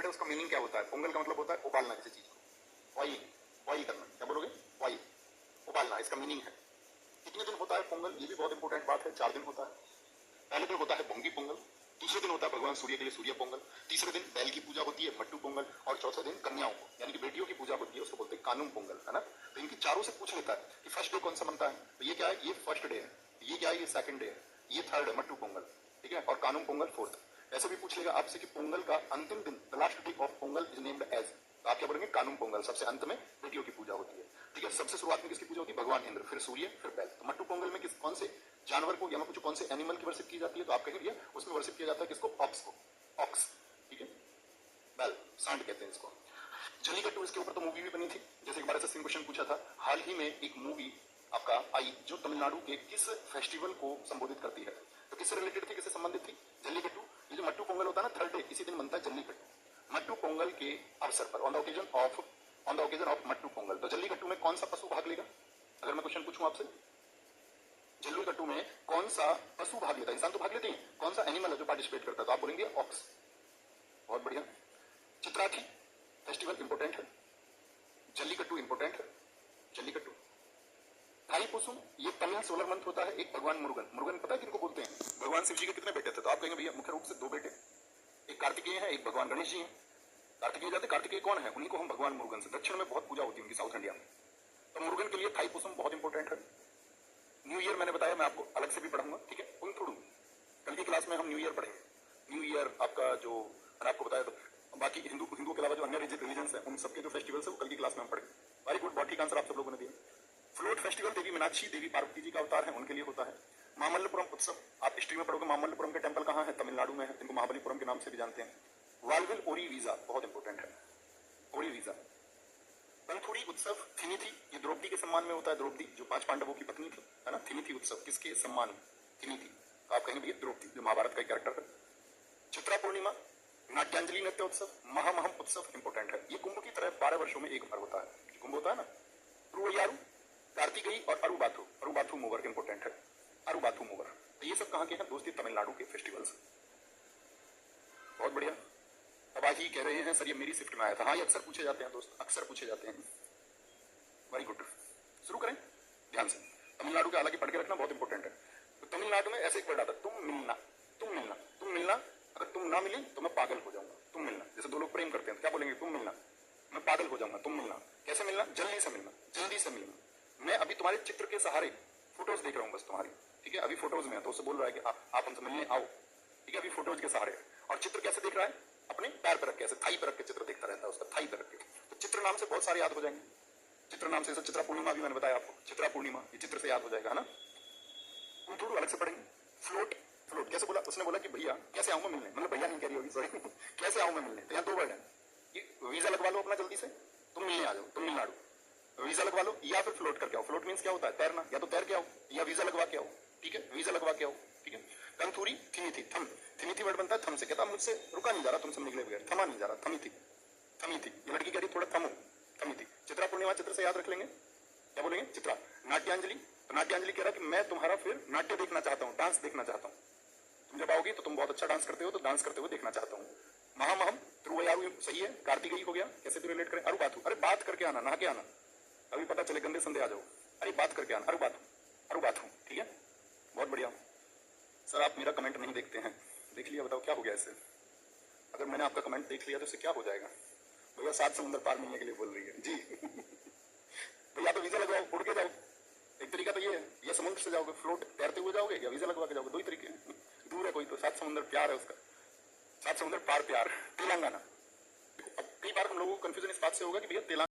है उसका मीनिंग क्या होता है? पोंगल का मतलब होता है उबालना किसी चीज को, बॉइल, बॉइल करना। क्या बोलोगे? बॉइल, उबालना, इसका मीनिंग है। कितने दिन होता है पोंगल? ये भी बहुत इंपॉर्टेंट बात है। 4 दिन होता है। पहले दिन होता है भोंगी पोंगल, दूसरे दिन होता है भगवान सूर्य के लिए सूर्य पोंगल, तीसरे दिन बैल की पूजा होती है मट्टू पोंगल, और चौथे दिन कन्याओं को यानी कि बेटियों की पूजा होती है, उसको बोलते हैं कानूम पोंगल, है ना। तो इनकी चारों से पूछ लेता है कि फर्स्ट डे कौन सा बनता है, तो ये क्या है? ये फर्स्ट डे है। ये क्या है? ये सेकंड डे है। ये थर्ड है मट्टू पोंगल, ठीक है। और कानूम पोंगल फोर्थ। ऐसे भी पूछ लेगा आपसे कि पोंगल का अंतिम दिन, the last day of Pongal is named as, तो आप क्या बोलेंगे? कानूम पोंगल। सबसे अंत में बेटियों की पूजा होती है, ठीक है। सबसे शुरुआत में किसकी पूजा होती है? भगवान इंद्र, फिर सूर्य, फिर बैल। तो मट्टू पोंगल में कौन से जानवर को या मैं पूछूं कौन से एनिमल की वर्शिप की जाती है, तो आप कहेंगे उसमें वर्शिप किया जाता है किसको? ऑक्स को, ऑक्स, ठीक है। बैल, सांड कहते हैं इसको। जल्लीकट्टू, इसके ऊपर तो मूवी भी बनी थी, जैसे 12 से क्वेश्चन पूछा था। हाल ही में एक मूवी आपका आई जो तमिलनाडु के किस फेस्टिवल को संबोधित करती है, तो किससे रिलेटेड थी, किससे संबंधित थी? जल्लीकट्टू। ये जो मट्टू पोंगल होता है ना, थर्ड डे, इसी दिन बनता है जल्लीकट्टू। मट्टू पोंगल के अवसर पर, on the occasion of Mattu Pongal, तो जल्लीकट्टू में कौन सा पशु भाग लेगा? अगर मैं क्वेश्चन पूछूं आपसे, जल्लीकट्टू में कौन सा पशु भाग लेता है? इंसान तो भाग लेते हैं, कौन सा एनिमल है जो पार्टिसिपेट करता है? तो आप बोलेंगे ऑक्स। बहुत बढ़िया। चित्राथी फेस्टिवल इंपोर्टेंट है, जल्लीकट्टू इंपोर्टेंट है। जल्लीकट्टू। थाईपुसम, ये तमिल सोलर मंथ होता है। एक भगवान मुरुगन, मुरुगन पता है किनको बोलते हैं? भगवान शिव जी के कितने बेटे थे? तो आप कहेंगे भैया मुख्य रूप से 2 बेटे, एक कार्तिकेय है, एक भगवान गणेश जी हैं। कार्तिकेय जाते, कार्तिकेय कौन है? उन्हीं को हम भगवान मुरुगन से, दक्षिण में बहुत पूजा होती है उनकी, साउथ इंडिया में। तो मुरुगन के लिए थाईपुसम बहुत इंपॉर्टेंट है। न्यू ईयर मैंने बताया, मैं आपको अलग से भी पढ़ाऊंगा, ठीक है। उनथुडू, कल की क्लास में हम न्यू ईयर पढ़ेंगे। न्यू ईयर आपका जो मैंने आपको बताया, तो बाकी हिंदुओं के अलावा जो अन्य रिलीजन्स हैं उन सबके जो फेस्टिवल्स है वो कल की क्लास में हम पढ़ेंगे। वेरी गुड, बहुत ठीक आंसर आप सब लोगों ने दिया। फ्लोट फेस्टिवल देवी मीनाक्षी, देवी पार्वती जी का अवतार है, उनके लिए होता है। मामल्लपुरम उत्सव, आप हिस्ट्री में पढ़ोगे, मामल्लपुरम के टेंपल कहाँ है? तमिलनाडु में है, जिनको महाबलीपुरम के नाम से भी जानते हैं। वालविल ओरी वीजा बहुत इंपॉर्टेंट है, ओरी वीजा। पंथुड़ी उत्सव, थिमिथी, ये द्रौपदी के सम्मान में होता है। द्रौपदी जो 5 पांडवों की पत्नी थी, है ना। थिमिथी उत्सव किसके सम्मान? थिमिथी। तो आप कहेंगे भैया द्रौपदी, जो महाभारत का कैरेक्टर है। चित्रा पूर्णिमा, नाट्यांजलि नृत्य उत्सव, महामहम उत्सव इंपोर्टेंट है। ये कुंभ की तरह 12 वर्षों में एक बार होता है, कुंभ होता है ना। त्रुवयारू, कार्तिकेय और अरुबाथु, अरुबाथु मूवर इंपोर्टेंट है, अरुबाथु मूवर। तो ये सब कहाँ के हैं दोस्ती? तमिलनाडु के फेस्टिवल्स। बहुत बढ़िया। अब आज ही कह रहे हैं सर ये मेरी शिफ्ट में आया था। हाँ, ये अक्सर पूछे जाते हैं दोस्त, अक्सर पूछे जाते हैं। वेरी गुड, शुरू करें ध्यान से। तमिलनाडु के हालांकि पढ़ के रखना बहुत इंपॉर्टेंट है। तो तमिलनाडु में ऐसे एक वर्ड आता है, तुम मिलना, तुम मिलना, तुम मिलना। अगर तुम ना मिले तो मैं पागल हो जाऊंगा। तुम मिलना, जैसे 2 लोग प्रेम करते हैं तो क्या बोलेंगे? तुम मिलना, मैं पागल हो जाऊंगा। तुम मिलना, कैसे मिलना? जल्दी से मिलना, जल्दी से मिलना। मैं अभी तुम्हारे चित्र के सहारे फोटोज देख रहा हूँ बस तुम्हारी, ठीक है। अभी फोटोज में है तो उससे बोल रहा है कि आप हमसे मिलने आओ, ठीक है। अभी फोटोज के सहारे, और चित्र कैसे देख रहा है? अपने पैर पर रख के, ऐसे थाई पर रख के चित्र देखता रहता है उसका, थाई पर रख के। तो चित्र नाम से बहुत सारे याद हो जाएंगे। चित्र नाम से चित्रा पूर्णिमा भी मैंने बताया आपको, चित्रा पूर्णिमा, ये चित्र से याद हो जाएगा, है ना। तुम थोड़ा अलग से पढ़ेंगे। फ्लोट, फ्लोट कैसे बोला? उसने बोला कि भैया कैसे आऊं मैं मिलने, मतलब भैया नहीं कह रही होगी, सॉरी कैसे आऊं मैं मिलने। तो यहाँ 2 वर्ड है, वीजा लगवा लो अपना जल्दी से, तुम मिलने आ जाओ, तमिलनाडु वीजा लगवा लो, या फिर फ्लोट करके आओ। फ्लोट मीन्स क्या होता है? तैरना, या तो तैर के आओ या वीजा लगवा के आओ, ठीक है। वीजा लगवा के आओ, ठीक है। कंथूरी, थिमिथी, थम, थिमिथी वर्ड बनता है थम से। कहता मुझसे रुका नहीं जा रहा, तुमसे निकले बगैर, थमा नहीं जा रहा, थमिथी, थमिथी। ये लड़की कह रही थोड़ा थमो, थमिथी। चित्रा पूर्णिमा, चित्र से याद रख लेंगे, क्या बोलेंगे? चित्रा। नाट्यांजलि, तो नाट्यांजलि कह रहा कि मैं तुम्हारा फिर नाट्य देखना चाहता हूँ, डांस देखना चाहता हूँ। तुम जब आओगी तो तुम बहुत अच्छा डांस करते हो, तो डांस करते हुए देखना चाहता हूँ। महामहम, त्रुवयारू सही है। कार्तिकेय हो गया, कैसे भी रिलेट करें? अरुबाथु, अरे बात करके आना, नहा के आना, अभी पता चले गंदे संदे आ जाओ। अरे बात करके आना, अरुबाथु, अरुबाथु, ठीक है। बहुत बढ़िया। सर आप मेरा कमेंट नहीं देखते हैं, देख लिया, बताओ क्या हो गया इससे? अगर मैंने आपका कमेंट देख लिया तो इससे क्या हो जाएगा? भैया 7 समुद्र पार मिलने के लिए बोल रही है जी भैया तो वीजा लगवाओ, उड़ के जाओ। एक तरीका तो ये है, या समुद्र से जाओगे, फ्लोट तैरते हुए जाओगे, या वीजा लगवा के जाओगे, 2 ही तरीके हैं। दूर है कोई तो 7 समुद्र प्यार है उसका, 7 समुद्र पार प्यार, तेलंगाना। अब कई बार हम लोगों को कंफ्यूजन इस बात से होगा कि भैया तेलंगाना